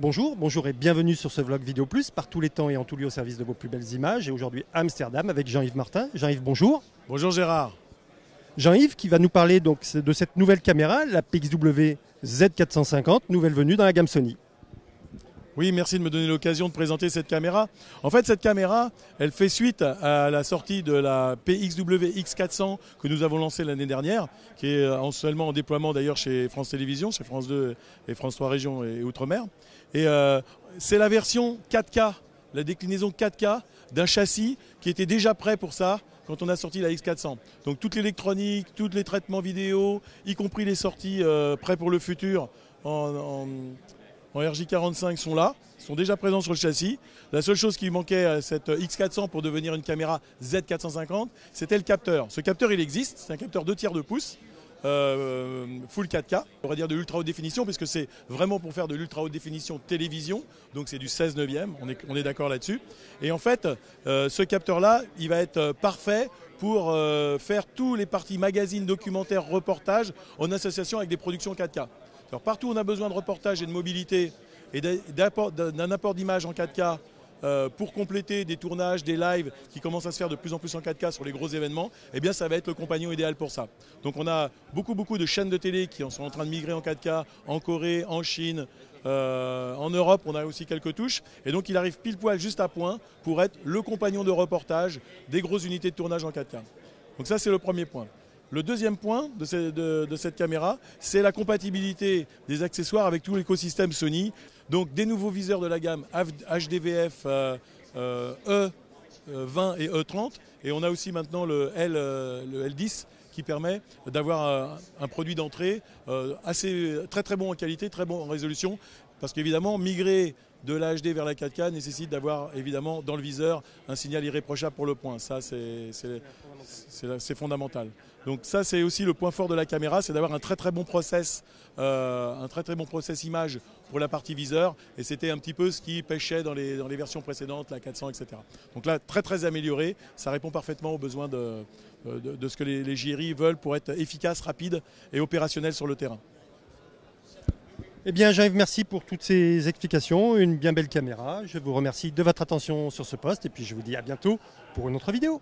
Bonjour, bonjour et bienvenue sur ce vlog Vidéo Plus, par tous les temps et en tout lieu au service de vos plus belles images. Et aujourd'hui à Amsterdam avec Jean-Yves Martin. Jean-Yves, bonjour. Bonjour Gérard. Jean-Yves qui va nous parler donc de cette nouvelle caméra, la PXW Z450, nouvelle venue dans la gamme Sony. Oui, merci de me donner l'occasion de présenter cette caméra. En fait, cette caméra, elle fait suite à la sortie de la PXW X400 que nous avons lancée l'année dernière, qui est seulement en déploiement d'ailleurs chez France Télévisions, chez France 2 et France 3 Régions et Outre-mer. Et c'est la version 4K, la déclinaison 4K d'un châssis qui était déjà prêt pour ça quand on a sorti la X400. Donc toute l'électronique, tous les traitements vidéo, y compris les sorties prêts pour le futur en RJ45 sont là, sont déjà présents sur le châssis. La seule chose qui manquait à cette X400 pour devenir une caméra Z450, c'était le capteur. Ce capteur, il existe, c'est un capteur 2/3 de pouce, full 4K, on va dire de l'ultra haute définition, puisque c'est vraiment pour faire de l'ultra haute définition télévision, donc c'est du 16/9, on est d'accord là-dessus. Et en fait, ce capteur-là, il va être parfait pour faire tous les parties magazines, documentaires, reportages en association avec des productions 4K. Alors partout où on a besoin de reportage et de mobilité et d'un apport d'image en 4K pour compléter des tournages, des lives qui commencent à se faire de plus en plus en 4K sur les gros événements, eh bien ça va être le compagnon idéal pour ça. Donc on a beaucoup de chaînes de télé qui sont en train de migrer en 4K, en Corée, en Chine, en Europe on a aussi quelques touches. Et donc il arrive pile poil juste à point pour être le compagnon de reportage des grosses unités de tournage en 4K. Donc ça c'est le premier point. Le deuxième point de cette caméra, c'est la compatibilité des accessoires avec tout l'écosystème Sony. Donc des nouveaux viseurs de la gamme HDVF E20 et E30. Et on a aussi maintenant le L10 qui permet d'avoir un produit d'entrée très bon en qualité, très bon en résolution. Parce qu'évidemment, migrer de la HD vers la 4K nécessite d'avoir évidemment dans le viseur un signal irréprochable pour le point. Ça, c'est fondamental. Donc ça, c'est aussi le point fort de la caméra, c'est d'avoir un très bon process, image pour la partie viseur. Et c'était un petit peu ce qui pêchait dans les versions précédentes, la 400, etc. Donc là, très amélioré. Ça répond parfaitement aux besoins de ce que les JRI veulent pour être efficaces, rapides et opérationnels sur le terrain. Eh bien Jean-Yves, merci pour toutes ces explications, une bien belle caméra. Je vous remercie de votre attention sur ce post et puis je vous dis à bientôt pour une autre vidéo.